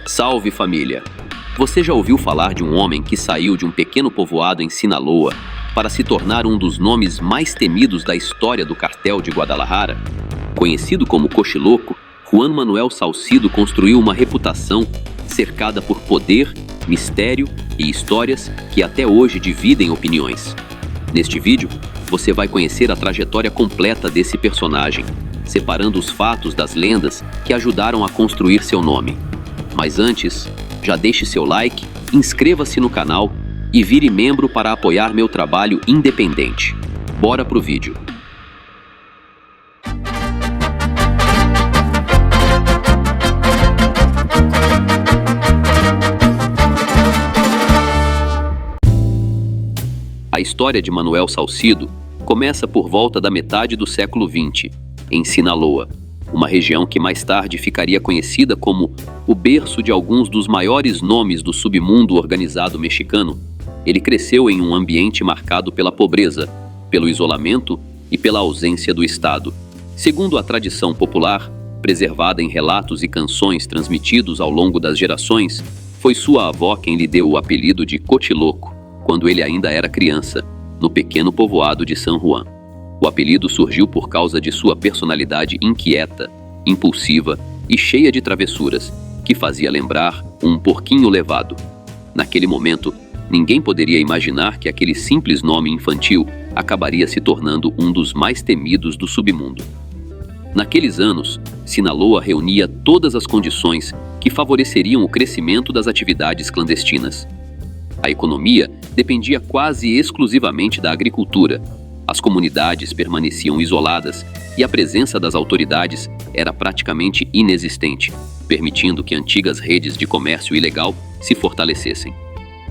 Salve, família! Você já ouviu falar de um homem que saiu de um pequeno povoado em Sinaloa para se tornar um dos nomes mais temidos da história do cartel de Guadalajara? Conhecido como Cochiloco, Juan Manuel Salcido construiu uma reputação cercada por poder, mistério e histórias que até hoje dividem opiniões. Neste vídeo, você vai conhecer a trajetória completa desse personagem, separando os fatos das lendas que ajudaram a construir seu nome. Mas antes, já deixe seu like, inscreva-se no canal e vire membro para apoiar meu trabalho independente. Bora pro vídeo. A história de Manuel Salcido começa por volta da metade do século XX, em Sinaloa, uma região que mais tarde ficaria conhecida como o berço de alguns dos maiores nomes do submundo organizado mexicano. Ele cresceu em um ambiente marcado pela pobreza, pelo isolamento e pela ausência do Estado. Segundo a tradição popular, preservada em relatos e canções transmitidos ao longo das gerações, foi sua avó quem lhe deu o apelido de Cochiloco, quando ele ainda era criança, no pequeno povoado de San Juan. O apelido surgiu por causa de sua personalidade inquieta, impulsiva e cheia de travessuras, que fazia lembrar um porquinho levado. Naquele momento, ninguém poderia imaginar que aquele simples nome infantil acabaria se tornando um dos mais temidos do submundo. Naqueles anos, Sinaloa reunia todas as condições que favoreceriam o crescimento das atividades clandestinas. A economia dependia quase exclusivamente da agricultura. As comunidades permaneciam isoladas e a presença das autoridades era praticamente inexistente, permitindo que antigas redes de comércio ilegal se fortalecessem.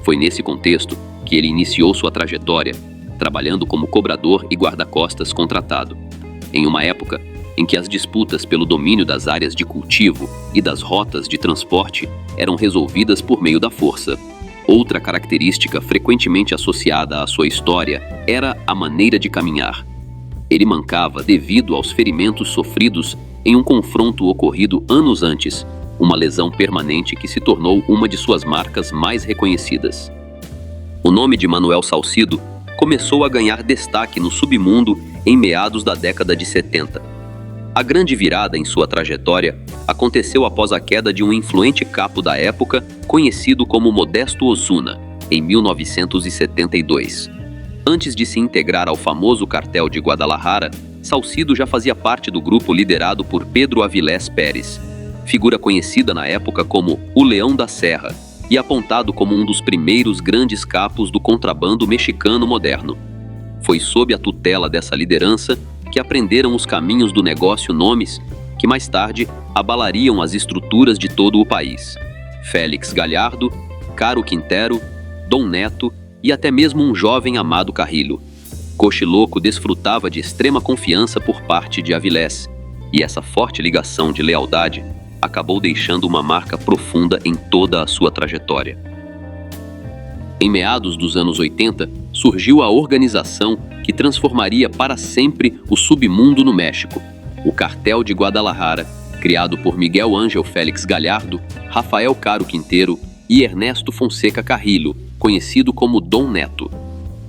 Foi nesse contexto que ele iniciou sua trajetória, trabalhando como cobrador e guarda-costas contratado. Em uma época em que as disputas pelo domínio das áreas de cultivo e das rotas de transporte eram resolvidas por meio da força. Outra característica frequentemente associada à sua história era a maneira de caminhar. Ele mancava devido aos ferimentos sofridos em um confronto ocorrido anos antes, uma lesão permanente que se tornou uma de suas marcas mais reconhecidas. O nome de Manuel Salcido começou a ganhar destaque no submundo em meados da década de 70. A grande virada em sua trajetória aconteceu após a queda de um influente capo da época, conhecido como Modesto Osuna, em 1972. Antes de se integrar ao famoso cartel de Guadalajara, Salcido já fazia parte do grupo liderado por Pedro Avilés Pérez, figura conhecida na época como o Leão da Serra e apontado como um dos primeiros grandes capos do contrabando mexicano moderno. Foi sob a tutela dessa liderança que aprenderam os caminhos do negócio nomes que mais tarde abalariam as estruturas de todo o país. Félix Gallardo, Caro Quintero, Dom Neto e até mesmo um jovem Amado Carrillo. Cochiloco desfrutava de extrema confiança por parte de Avilés, e essa forte ligação de lealdade acabou deixando uma marca profunda em toda a sua trajetória. Em meados dos anos 80, surgiu a organização que transformaria para sempre o submundo no México, o Cartel de Guadalajara, criado por Miguel Ángel Félix Gallardo, Rafael Caro Quintero e Ernesto Fonseca Carrillo, conhecido como Dom Neto.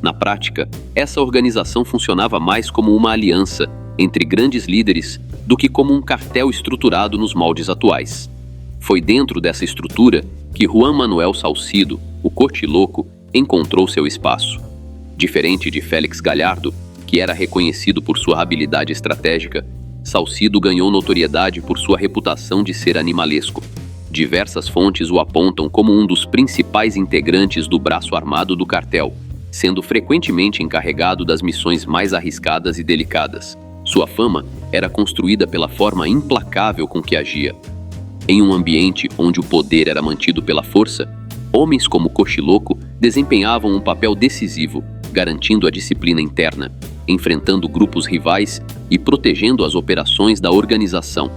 Na prática, essa organização funcionava mais como uma aliança entre grandes líderes do que como um cartel estruturado nos moldes atuais. Foi dentro dessa estrutura que Juan Manuel Salcido, o Cochiloco, encontrou seu espaço. Diferente de Félix Gallardo, que era reconhecido por sua habilidade estratégica, Salcido ganhou notoriedade por sua reputação de ser animalesco. Diversas fontes o apontam como um dos principais integrantes do braço armado do cartel, sendo frequentemente encarregado das missões mais arriscadas e delicadas. Sua fama era construída pela forma implacável com que agia. Em um ambiente onde o poder era mantido pela força, homens como Cochiloco desempenhavam um papel decisivo, garantindo a disciplina interna, enfrentando grupos rivais e protegendo as operações da organização.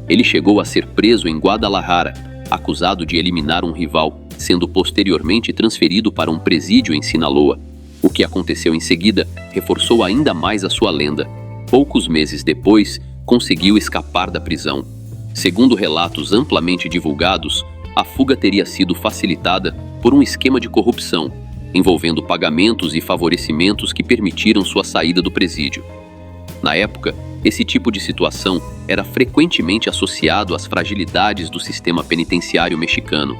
Ele chegou a ser preso em Guadalajara, acusado de eliminar um rival, sendo posteriormente transferido para um presídio em Sinaloa. O que aconteceu em seguida reforçou ainda mais a sua lenda. Poucos meses depois, conseguiu escapar da prisão. Segundo relatos amplamente divulgados, A fuga teria sido facilitada por um esquema de corrupção, envolvendo pagamentos e favorecimentos que permitiram sua saída do presídio. Na época, esse tipo de situação era frequentemente associado às fragilidades do sistema penitenciário mexicano.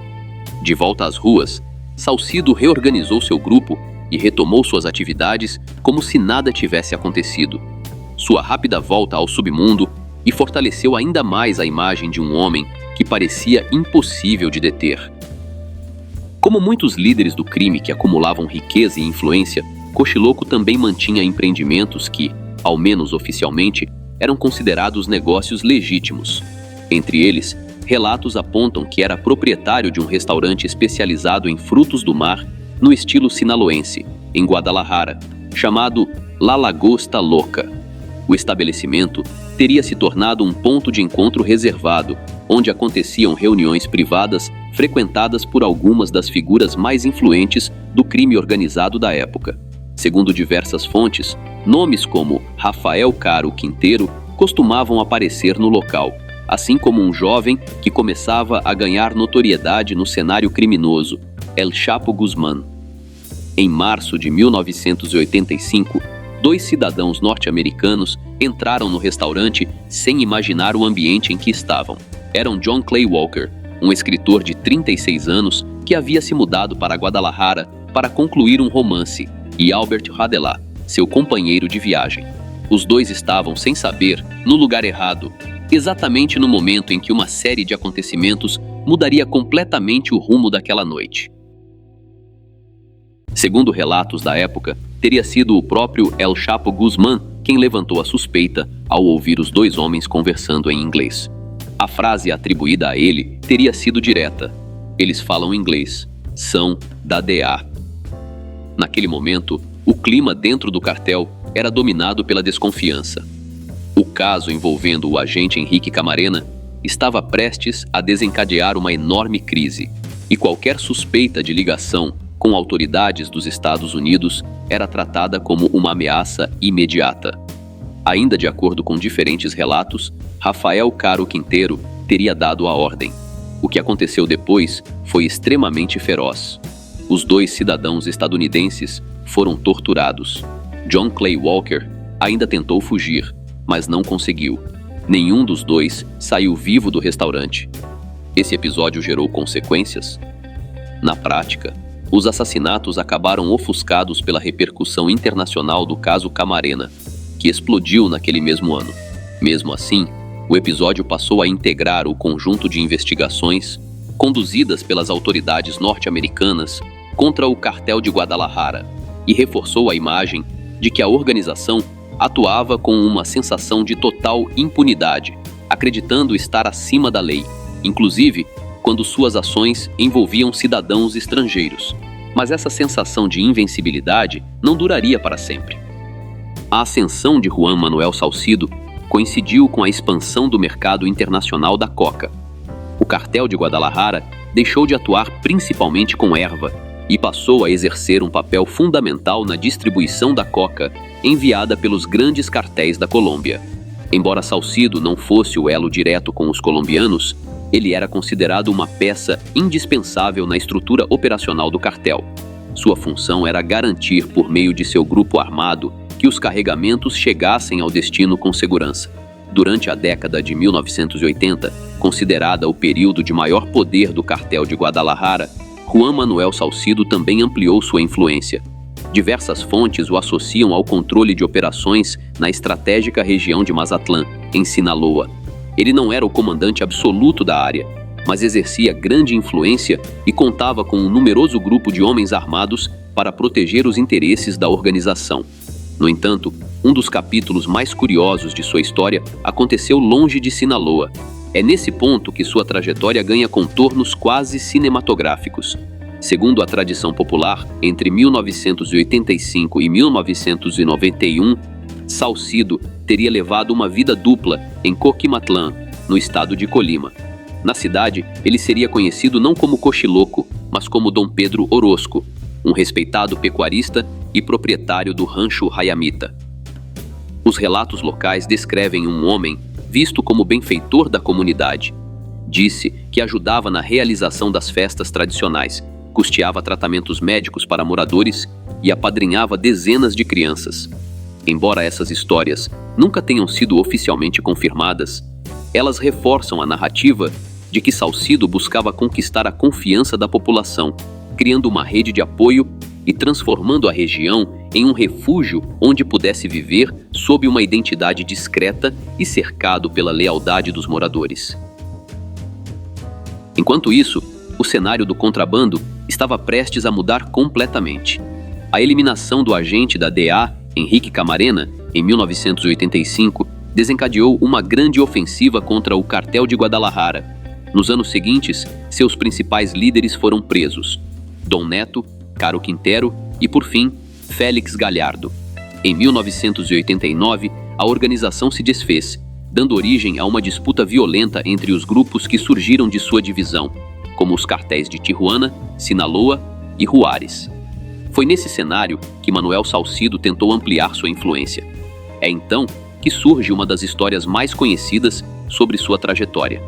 De volta às ruas, Salcido reorganizou seu grupo e retomou suas atividades como se nada tivesse acontecido. Sua rápida volta ao submundo e fortaleceu ainda mais a imagem de um homem que parecia impossível de deter. Como muitos líderes do crime que acumulavam riqueza e influência, Cochiloco também mantinha empreendimentos que, ao menos oficialmente, eram considerados negócios legítimos. Entre eles, relatos apontam que era proprietário de um restaurante especializado em frutos do mar no estilo sinaloense, em Guadalajara, chamado La Lagosta Loca. O estabelecimento teria se tornado um ponto de encontro reservado, onde aconteciam reuniões privadas frequentadas por algumas das figuras mais influentes do crime organizado da época. Segundo diversas fontes, nomes como Rafael Caro Quintero costumavam aparecer no local, assim como um jovem que começava a ganhar notoriedade no cenário criminoso, El Chapo Guzmán. Em março de 1985, 2 cidadãos norte-americanos entraram no restaurante sem imaginar o ambiente em que estavam. Eram John Clay Walker, um escritor de 36 anos que havia se mudado para Guadalajara para concluir um romance, e Albert Radelat, seu companheiro de viagem. Os dois estavam, sem saber, no lugar errado, exatamente no momento em que uma série de acontecimentos mudaria completamente o rumo daquela noite. Segundo relatos da época, teria sido o próprio El Chapo Guzmán quem levantou a suspeita ao ouvir os 2 homens conversando em inglês. A frase atribuída a ele teria sido direta: "Eles falam inglês, são da DEA". Naquele momento, o clima dentro do cartel era dominado pela desconfiança. O caso envolvendo o agente Henrique Camarena estava prestes a desencadear uma enorme crise, e qualquer suspeita de ligação com autoridades dos Estados Unidos era tratada como uma ameaça imediata. Ainda de acordo com diferentes relatos, Rafael Caro Quintero teria dado a ordem. O que aconteceu depois foi extremamente feroz. Os 2 cidadãos estadunidenses foram torturados. John Clay Walker ainda tentou fugir, mas não conseguiu. Nenhum dos 2 saiu vivo do restaurante. Esse episódio gerou consequências? Na prática, os assassinatos acabaram ofuscados pela repercussão internacional do caso Camarena, que explodiu naquele mesmo ano. Mesmo assim, o episódio passou a integrar o conjunto de investigações conduzidas pelas autoridades norte-americanas contra o cartel de Guadalajara e reforçou a imagem de que a organização atuava com uma sensação de total impunidade, acreditando estar acima da lei, inclusive quando suas ações envolviam cidadãos estrangeiros. Mas essa sensação de invencibilidade não duraria para sempre. A ascensão de Juan Manuel Salcido coincidiu com a expansão do mercado internacional da coca. O cartel de Guadalajara deixou de atuar principalmente com erva e passou a exercer um papel fundamental na distribuição da coca enviada pelos grandes cartéis da Colômbia. Embora Salcido não fosse o elo direto com os colombianos, ele era considerado uma peça indispensável na estrutura operacional do cartel. Sua função era garantir, por meio de seu grupo armado, que os carregamentos chegassem ao destino com segurança. Durante a década de 1980, considerada o período de maior poder do cartel de Guadalajara, Juan Manuel Salcido também ampliou sua influência. Diversas fontes o associam ao controle de operações na estratégica região de Mazatlán, em Sinaloa. Ele não era o comandante absoluto da área, mas exercia grande influência e contava com um numeroso grupo de homens armados para proteger os interesses da organização. No entanto, um dos capítulos mais curiosos de sua história aconteceu longe de Sinaloa. É nesse ponto que sua trajetória ganha contornos quase cinematográficos. Segundo a tradição popular, entre 1985 e 1991, Salcido teria levado uma vida dupla em Coquimatlán, no estado de Colima. Na cidade, ele seria conhecido não como Cochiloco, mas como Dom Pedro Orozco, um respeitado pecuarista e proprietário do rancho Rayamita. Os relatos locais descrevem um homem visto como benfeitor da comunidade. Disse que ajudava na realização das festas tradicionais, custeava tratamentos médicos para moradores e apadrinhava dezenas de crianças. Embora essas histórias nunca tenham sido oficialmente confirmadas, elas reforçam a narrativa de que Salcido buscava conquistar a confiança da população, criando uma rede de apoio e transformando a região em um refúgio onde pudesse viver sob uma identidade discreta e cercado pela lealdade dos moradores. Enquanto isso, o cenário do contrabando estava prestes a mudar completamente. A eliminação do agente da DEA, Henrique Camarena, em 1985, desencadeou uma grande ofensiva contra o cartel de Guadalajara. Nos anos seguintes, seus principais líderes foram presos: Dom Neto, Caro Quintero e, por fim, Félix Gallardo. Em 1989, a organização se desfez, dando origem a uma disputa violenta entre os grupos que surgiram de sua divisão, como os cartéis de Tijuana, Sinaloa e Juárez. Foi nesse cenário que Manuel Salcido tentou ampliar sua influência. É então que surge uma das histórias mais conhecidas sobre sua trajetória.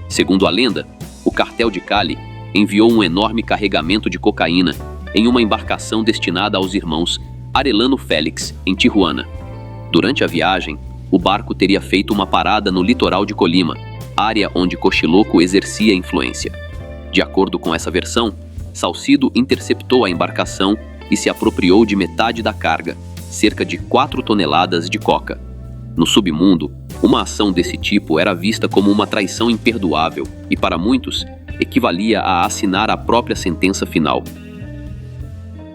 Segundo a lenda, o cartel de Cali enviou um enorme carregamento de cocaína em uma embarcação destinada aos irmãos Arellano Félix, em Tijuana. Durante a viagem, o barco teria feito uma parada no litoral de Colima, área onde Cochiloco exercia influência. De acordo com essa versão, Salcido interceptou a embarcação e se apropriou de metade da carga, cerca de 4 toneladas de coca. No submundo, uma ação desse tipo era vista como uma traição imperdoável e, para muitos, equivalia a assinar a própria sentença final.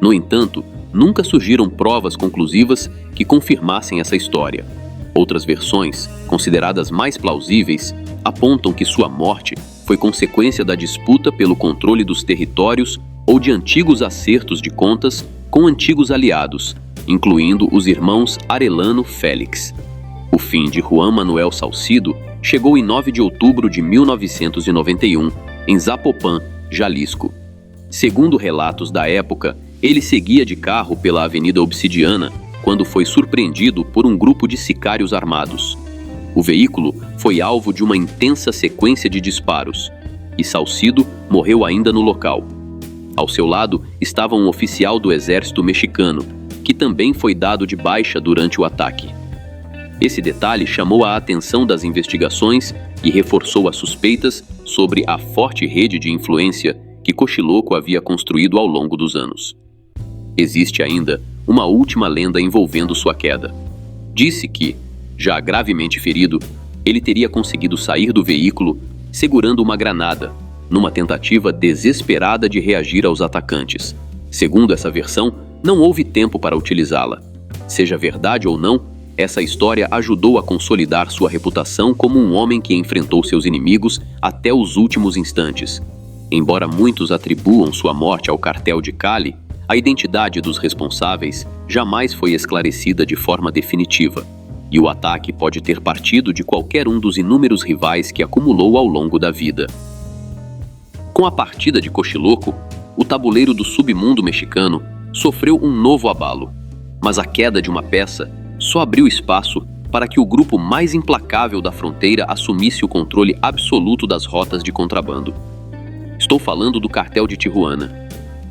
No entanto, nunca surgiram provas conclusivas que confirmassem essa história. Outras versões, consideradas mais plausíveis, apontam que sua morte foi consequência da disputa pelo controle dos territórios ou de antigos acertos de contas com antigos aliados, incluindo os irmãos Arellano Félix. O fim de Juan Manuel Salcido chegou em 9 de outubro de 1991, em Zapopan, Jalisco. Segundo relatos da época, ele seguia de carro pela Avenida Obsidiana quando foi surpreendido por um grupo de sicários armados. O veículo foi alvo de uma intensa sequência de disparos, e Salcido morreu ainda no local. Ao seu lado estava um oficial do exército mexicano, que também foi dado de baixa durante o ataque. Esse detalhe chamou a atenção das investigações e reforçou as suspeitas sobre a forte rede de influência que Cochiloco havia construído ao longo dos anos. Existe ainda uma última lenda envolvendo sua queda. Disse que, já gravemente ferido, ele teria conseguido sair do veículo segurando uma granada, numa tentativa desesperada de reagir aos atacantes. Segundo essa versão, não houve tempo para utilizá-la. Seja verdade ou não, essa história ajudou a consolidar sua reputação como um homem que enfrentou seus inimigos até os últimos instantes. Embora muitos atribuam sua morte ao cartel de Cali, a identidade dos responsáveis jamais foi esclarecida de forma definitiva, e o ataque pode ter partido de qualquer um dos inúmeros rivais que acumulou ao longo da vida. Com a partida de Cochiloco, o tabuleiro do submundo mexicano sofreu um novo abalo, mas a queda de uma peça só abriu espaço para que o grupo mais implacável da fronteira assumisse o controle absoluto das rotas de contrabando. Estou falando do cartel de Tijuana.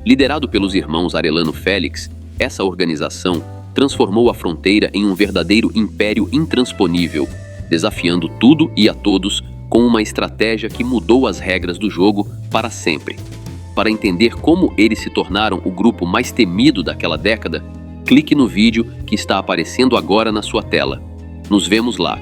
Liderado pelos irmãos Arellano Félix, essa organização transformou a fronteira em um verdadeiro império intransponível, desafiando tudo e a todos com uma estratégia que mudou as regras do jogo para sempre. Para entender como eles se tornaram o grupo mais temido daquela década, clique no vídeo que está aparecendo agora na sua tela. Nos vemos lá!